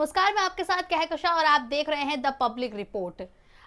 नमस्कार, मैं आपके साथ कहकशा और आप देख रहे हैं the public report.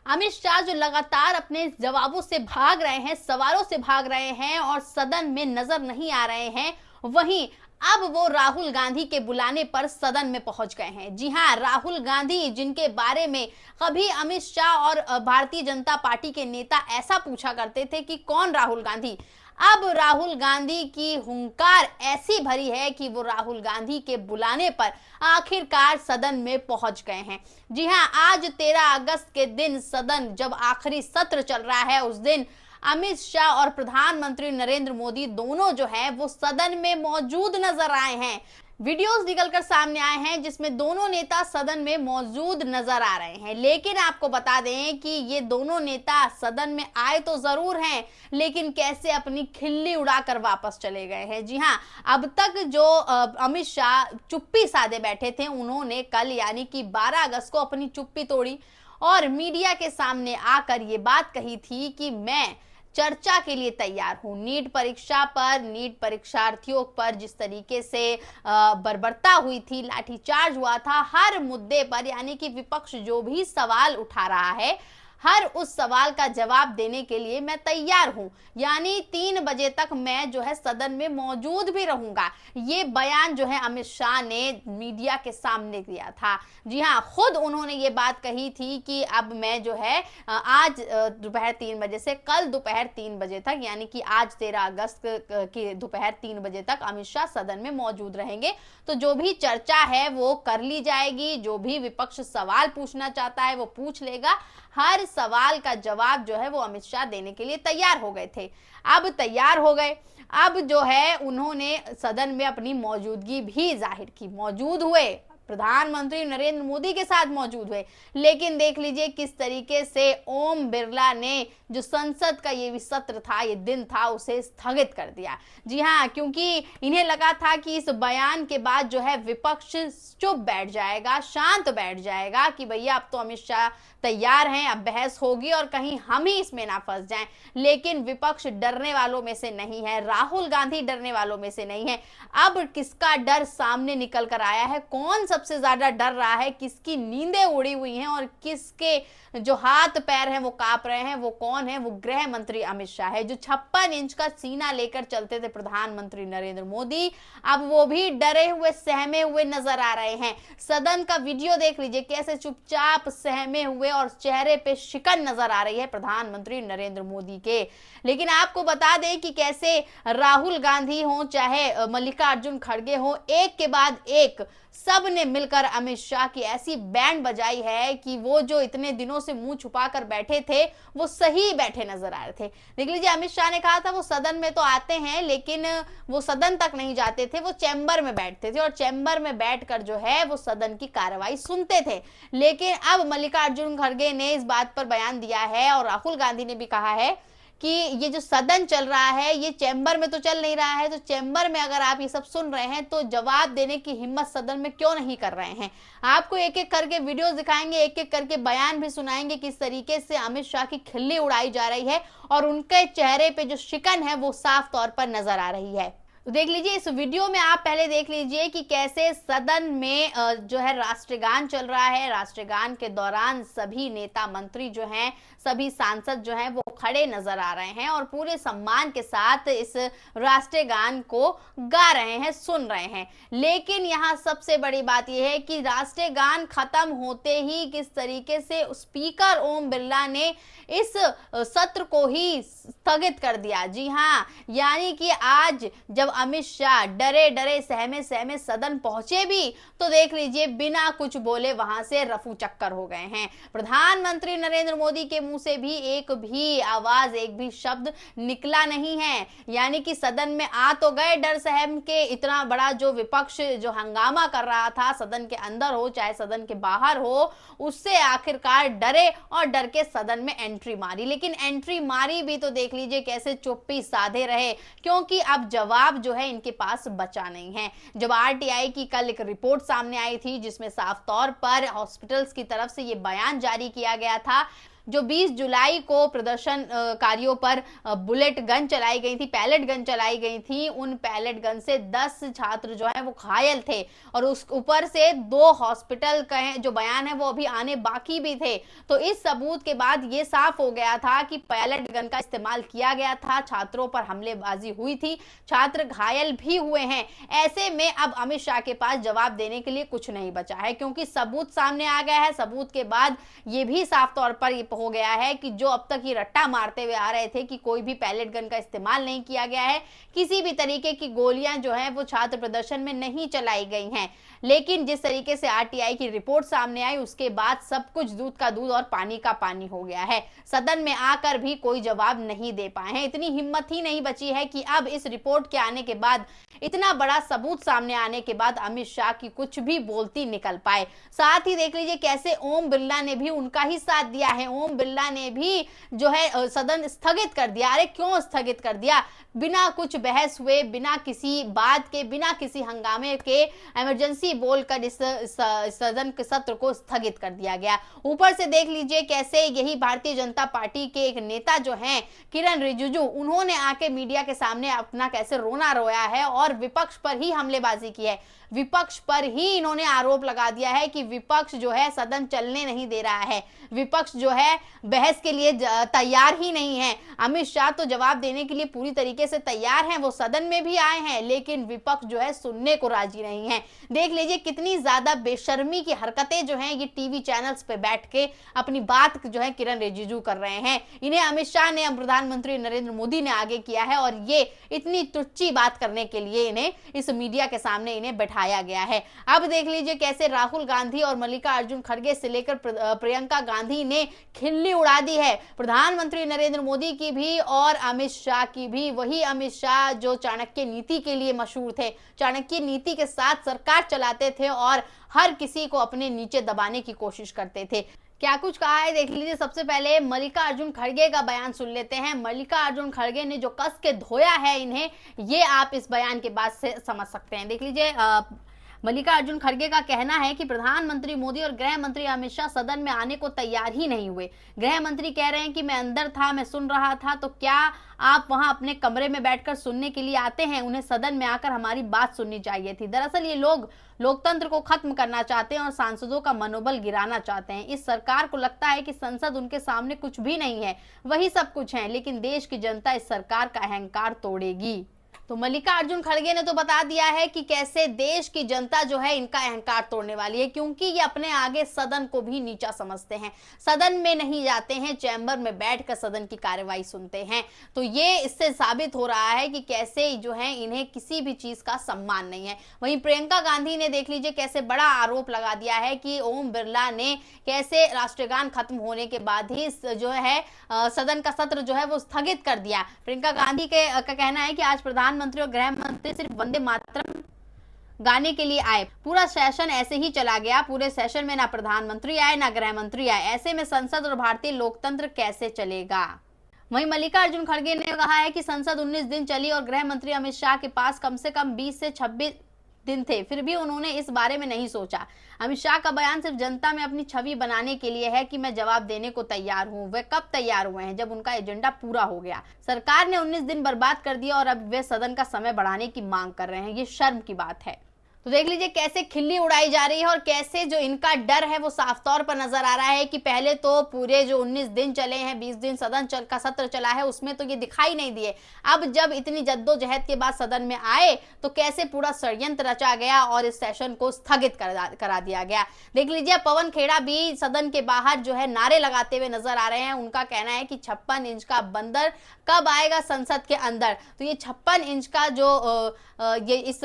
Amit Shah जो लगातार अपने जवाबों से भाग रहे हैं, सवालों से भाग रहे हैं और सदन में नजर नहीं आ रहे हैं, वहीं अब वो राहुल गांधी के बुलाने पर सदन में पहुंच गए हैं। जी हां, राहुल गांधी जिनके बारे में कभी अमित शाह और भारतीय जनता पार्टी के नेता ऐसा पूछा करते थे कि कौन राहुल गांधी, अब राहुल गांधी की हुंकार ऐसी भरी है कि वो राहुल गांधी के बुलाने पर आखिरकार सदन में पहुंच गए हैं। जी हां, आज 13 अगस्त के दिन सदन जब आखिरी सत्र चल रहा है, उस दिन अमित शाह और प्रधानमंत्री नरेंद्र मोदी दोनों जो है वो सदन में मौजूद नजर आए हैं। वीडियोस निकलकर सामने आए हैं जिसमें दोनों नेता सदन में मौजूद नजर आ रहे हैं। लेकिन आपको बता दें कि ये दोनों नेता सदन में आए तो जरूर हैं, लेकिन कैसे अपनी खिल्ली उड़ाकर वापस चले गए हैं। जी हां, अब तक जो अमित शाह चुप्पी साधे बैठे थे, उन्होंने कल यानी कि 12 अगस्त को अपनी चुप्पी तोड़ी और मीडिया के सामने आकर ये बात कही थी कि मैं चर्चा के लिए तैयार हूं। नीट परीक्षा पर, नीट परीक्षार्थियों पर जिस तरीके से बर्बरता हुई थी, लाठीचार्ज हुआ था, हर मुद्दे पर यानी कि विपक्ष जो भी सवाल उठा रहा है, हर उस सवाल का जवाब देने के लिए मैं तैयार हूं। यानी 3 बजे तक मैं जो है सदन में मौजूद भी रहूंगा। ये बयान जो है अमित शाह ने मीडिया के सामने दिया था। जी हां, खुद उन्होंने ये बात कही थी कि अब मैं जो है आज दोपहर 3 बजे से कल दोपहर 3 बजे तक, यानी कि आज 13 अगस्त की दोपहर 3 बजे तक अमित शाह सदन में मौजूद रहेंगे। तो जो भी चर्चा है वो कर ली जाएगी, जो भी विपक्ष सवाल पूछना चाहता है वो पूछ लेगा। हर सवाल का जवाब जो है वो अमित शाह देने के लिए तैयार हो गए थे। अब तैयार हो गए, अब जो है उन्होंने सदन में अपनी मौजूदगी भी जाहिर की, मौजूद हुए, प्रधानमंत्री नरेंद्र मोदी के साथ मौजूद हुए। लेकिन देख लीजिए किस तरीके से ओम बिरला ने जो संसद का ये सत्र था, ये दिन था, उसे स्थगित कर दिया। जी हां, क्योंकि इन्हें लगा था कि इस बयान के बाद जो है विपक्ष चुप बैठ जाएगा, शांत बैठ जाएगा कि भैया अब तो अमित शाह तैयार हैं, अब बहस होगी और कहीं हम ही इसमें ना फंस जाएं। लेकिन विपक्ष डरने वालों में से नहीं है, राहुल गांधी डरने वालों में से नहीं है। अब किसका डर सामने निकल कर आया है, कौन सबसे ज्यादा डर रहा है, किसकी नींदें उड़ी हुई हैं और किसके जो हाथ पैर हैं वो कांप रहे हैं, वो कौन है? वो गृह मंत्री अमित शाह है, जो 56 इंच का सीना लेकर चलते थे प्रधानमंत्री नरेंद्र मोदी। अब वो भी डरे हुए, सहमे हुए नजर आ रहे हैं। सदन का वीडियो देख लीजिए, कैसे चुपचाप सहमे हुए और चेहरे पे शिकन नजर आ रही है प्रधानमंत्री नरेंद्र मोदी के। लेकिन आपको बता दें कि कैसे राहुल गांधी हो चाहे मल्लिकार्जुन खड़गे हो, एक के बाद एक सब ने मिलकर अमित शाह की ऐसी बैंड बजाई है कि वो जो इतने दिनों से मुंह छुपाकर बैठे थे वो सही बैठे नजर आ रहे थे। देख लीजिए, अमित शाह ने कहा था वो सदन में तो आते हैं लेकिन वो सदन तक नहीं जाते थे, वो चैम्बर में बैठते थे और चैम्बर में बैठकर जो है वो सदन की कार्रवाई सुनते थे। लेकिन अब मल्लिकार्जुन खड़गे ने इस बात पर बयान दिया है और राहुल गांधी ने भी कहा है कि ये जो सदन चल रहा है ये चैम्बर में तो चल नहीं रहा है, तो चैम्बर में अगर आप ये सब सुन रहे हैं तो जवाब देने की हिम्मत सदन में क्यों नहीं कर रहे हैं। आपको एक एक करके वीडियोस दिखाएंगे, एक एक करके बयान भी सुनाएंगे किस तरीके से अमित शाह की खिल्ली उड़ाई जा रही है और उनके चेहरे पे जो शिकन है वो साफ तौर पर नजर आ रही है। तो देख लीजिए इस वीडियो में, आप पहले देख लीजिए कि कैसे सदन में जो है राष्ट्रगान चल रहा है। राष्ट्रगान के दौरान सभी नेता मंत्री जो हैं, सभी सांसद जो हैं वो खड़े नजर आ रहे हैं और पूरे सम्मान के साथ इस राष्ट्रगान को गा रहे हैं, सुन रहे हैं। लेकिन यहाँ सबसे बड़ी बात यह है कि राष्ट्रगान खत्म होते ही किस तरीके से स्पीकर ओम बिरला ने इस सत्र को ही स्थगित कर दिया। जी हाँ, यानी कि आज जब अमित शाह डरे डरे सहमे सहमे सदन पहुंचे भी तो देख लीजिए बिना कुछ बोले वहां से रफू चक्कर हो गए हैं। प्रधानमंत्री नरेंद्र मोदी के मुंह से भी एक भी आवाज, एक भी शब्द निकला नहीं है। यानी कि सदन में आ तो गए डर सहम के, इतना बड़ा जो विपक्ष जो हंगामा कर रहा था सदन के अंदर हो चाहे सदन के बाहर हो, उससे आखिरकार डरे और डर के सदन में एंट्री मारी। लेकिन एंट्री मारी भी तो देख लीजिए कैसे चुप्पी साधे रहे, क्योंकि अब जवाब जो है इनके पास बचा नहीं है। जब आरटीआई की कल एक रिपोर्ट सामने आई थी जिसमें साफ तौर पर हॉस्पिटल्स की तरफ से ये बयान जारी किया गया था जो 20 जुलाई को प्रदर्शनकारियों पर बुलेट गन चलाई गई थी, पैलेट गन चलाई गई थी, उन पैलेट गन से 10 छात्र जो है वो घायल थे और उस ऊपर से 2 हॉस्पिटल का जो बयान है वो अभी आने बाकी भी थे। तो इस सबूत के बाद ये साफ हो गया था कि पैलेट गन का इस्तेमाल किया गया था, छात्रों पर हमलेबाजी हुई थी, छात्र घायल भी हुए हैं। ऐसे में अब अमित शाह के पास जवाब देने के लिए कुछ नहीं बचा है, क्योंकि सबूत सामने आ गया है। सबूत के बाद ये भी साफ तौर पर हो गया है कि जो अब तक ये रट्टा मारते हुए आ रहे थे कि कोई भी पैलेट गन का इस्तेमाल नहीं किया गया है, किसी भी तरीके की गोलियां जो हैं वो छात्र प्रदर्शन में नहीं चलाई गई हैं, लेकिन जिस तरीके से आरटीआई की रिपोर्ट सामने आई उसके बाद सब कुछ दूध का दूध और पानी का पानी हो गया है। सदन में आकर भी कोई जवाब नहीं दे पाए हैं। इतनी हिम्मत ही नहीं बची है कि अब इस रिपोर्ट के आने के बाद, इतना बड़ा सबूत सामने आने के बाद अमित शाह की कुछ भी बोलती निकल पाए। साथ ही देख लीजिए कैसे ओम बिरला ने भी उनका ही साथ दिया है। ओम बिरला ने भी जो है सदन स्थगित कर दिया। अरे क्यों स्थगित कर दिया? बिना कुछ बहस हुए, बिना किसी बात के, बिना किसी हंगामे के इमरजेंसी बोलकर इस सदन के सत्र को स्थगित कर दिया गया। ऊपर से देख लीजिए कैसे यही भारतीय जनता पार्टी के एक नेता जो हैं किरण रिजिजू, उन्होंने आके मीडिया के सामने अपना कैसे रोना रोया है और विपक्ष पर ही हमलेबाजी की है। विपक्ष पर ही इन्होंने आरोप लगा दिया है कि विपक्ष जो है सदन चलने नहीं दे रहा है, विपक्ष जो है बहस के लिए तैयार ही नहीं है। अमित शाह तो जवाब देने के लिए पूरी तरीके से तैयार हैं, वो सदन में भी आए हैं, लेकिन विपक्ष जो है सुनने को राजी नहीं है। देख लीजिए कितनी ज्यादा बेशर्मी की हरकतें जो हैं ये टीवी चैनल्स पे बैठ के अपनी बात जो है किरण रिजिजू कर रहे हैं। इन्हें अमित शाह ने, प्रधानमंत्री नरेंद्र मोदी ने आगे किया है और ये इतनी तुच्ची बात करने के लिए इन्हें इस मीडिया के सामने इन्हें बैठाया गया है। अब देख लीजिए कैसे राहुल गांधी और मल्लिकार्जुन खड़गे से लेकर प्रियंका गांधी ने खिल्ली उड़ा दी है, प्रधानमंत्री नरेंद्र मोदी की भी और अमित शाह की भी। वही अमित शाह जो चाणक्य नीति के लिए मशहूर थे, चाणक्य नीति के साथ सरकार चलाते थे और हर किसी को अपने नीचे दबाने की कोशिश करते थे। क्या कुछ कहा है देख लीजिए। सबसे पहले मल्लिकार्जुन खड़गे का बयान सुन लेते हैं। मल्लिकार्जुन खड़गे ने जो कस के धोया है इन्हें, ये आप इस बयान के बाद से समझ सकते हैं। देख लीजिए मल्लिकार्जुन खड़गे का कहना है कि प्रधानमंत्री मोदी और गृह मंत्री अमित शाह सदन में आने को तैयार ही नहीं हुए। गृह मंत्री कह रहे हैं कि मैं अंदर था, मैं सुन रहा था, तो क्या आप वहां अपने कमरे में बैठकर सुनने के लिए आते हैं? उन्हें सदन में आकर हमारी बात सुननी चाहिए थी। दरअसल ये लोग लोकतंत्र को खत्म करना चाहते हैं और सांसदों का मनोबल गिराना चाहते हैं। इस सरकार को लगता है कि संसद उनके सामने कुछ भी नहीं है, वही सब कुछ है, लेकिन देश की जनता इस सरकार का अहंकार तोड़ेगी। तो मल्लिकार्जुन खड़गे ने तो बता दिया है कि कैसे देश की जनता जो है इनका अहंकार तोड़ने वाली है, क्योंकि ये अपने आगे सदन को भी नीचा समझते हैं, सदन में नहीं जाते हैं, चैम्बर में बैठकर सदन की कार्यवाही सुनते हैं। तो ये इससे साबित हो रहा है कि कैसे जो है इन्हें किसी भी चीज का सम्मान नहीं है। वहीं प्रियंका गांधी ने देख लीजिए कैसे बड़ा आरोप लगा दिया है कि ओम बिरला ने कैसे राष्ट्रगान खत्म होने के बाद ही जो है सदन का सत्र जो है वो स्थगित कर दिया। प्रियंका गांधी का कहना है कि आज प्रधानमंत्री और गृह मंत्री सिर्फ वंदे मातरम गाने के लिए आए, पूरा सेशन ऐसे ही चला गया, पूरे सेशन में ना प्रधानमंत्री आए ना गृह मंत्री आए, ऐसे में संसद और भारतीय लोकतंत्र कैसे चलेगा? वहीं मल्लिकार्जुन खड़गे ने कहा है कि संसद 19 दिन चली और गृह मंत्री अमित शाह के पास कम से कम 20 से 26 दिन थे, फिर भी उन्होंने इस बारे में नहीं सोचा। अमित शाह का बयान सिर्फ जनता में अपनी छवि बनाने के लिए है कि मैं जवाब देने को तैयार हूं। वे कब तैयार हुए हैं? जब उनका एजेंडा पूरा हो गया। सरकार ने 19 दिन बर्बाद कर दिया और अब वे सदन का समय बढ़ाने की मांग कर रहे हैं। ये शर्म की बात है। तो देख लीजिए कैसे खिल्ली उड़ाई जा रही है और कैसे जो इनका डर है वो साफ तौर पर नजर आ रहा है कि पहले तो पूरे जो 19 दिन चले हैं, 20 दिन सदन का सत्र चला है, उसमें तो ये दिखाई नहीं दिए। अब जब इतनी जद्दोजहद के बाद सदन में आए तो कैसे पूरा षड्यंत्र रचा गया और इस सेशन को स्थगित करा दिया गया। देख लीजिए पवन खेड़ा भी सदन के बाहर जो है नारे लगाते हुए नजर आ रहे हैं। उनका कहना है कि 56 इंच का बंदर कब आएगा संसद के अंदर। तो ये 56 इंच का जो ये इस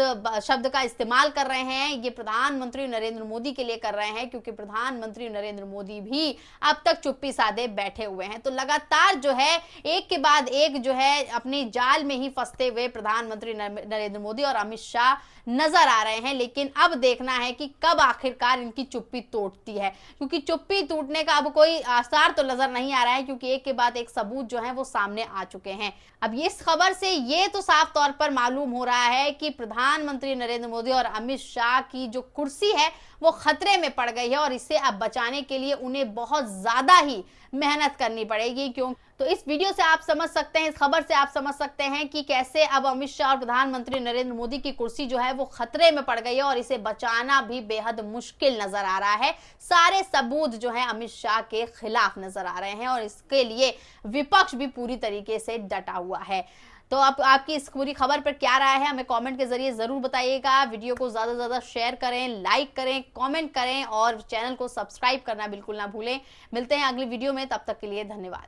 शब्द का इस्तेमाल कर रहे हैं, ये प्रधानमंत्री नरेंद्र मोदी के लिए कर रहे हैं, क्योंकि प्रधानमंत्री नरेंद्र मोदी भी अब तक चुप्पी साधे बैठे हुए हैं। तो लगातार जो है एक के बाद एक जो है अपने जाल में ही फंसते हुए प्रधानमंत्री नरेंद्र मोदी और अमित शाह नजर आ रहे हैं। लेकिन अब देखना है कि कब आखिरकार इनकी चुप्पी टूटती है, क्योंकि चुप्पी टूटने का अब कोई आसार तो नजर नहीं आ रहा है, क्योंकि एक के बाद एक सबूत जो है वो सामने आ चुके हैं। अब इस खबर से ये तो साफ तौर पर मालूम हो रहा है कि प्रधानमंत्री नरेंद्र मोदी और अमित शाह की जो कुर्सी है वो खतरे में पड़ गई है और इसे अब बचाने के लिए उन्हें बहुत ज्यादा ही मेहनत करनी पड़ेगी। क्यों? तो इस वीडियो से आप समझ सकते हैं, इस खबर से आप समझ सकते हैं कि कैसे अब अमित शाह और प्रधानमंत्री नरेंद्र मोदी की कुर्सी जो है वो खतरे में पड़ गई है और इसे बचाना भी बेहद मुश्किल नजर आ रहा है। सारे सबूत जो है अमित शाह के खिलाफ नजर आ रहे हैं और इसके लिए विपक्ष भी पूरी तरीके से डटा हुआ है। तो अब आपकी इस पूरी खबर पर क्या राय है हमें कमेंट के जरिए जरूर बताइएगा। वीडियो को ज्यादा से ज्यादा शेयर करें, लाइक करें, कमेंट करें और चैनल को सब्सक्राइब करना बिल्कुल ना भूलें। मिलते हैं अगली वीडियो में, तब तक के लिए धन्यवाद।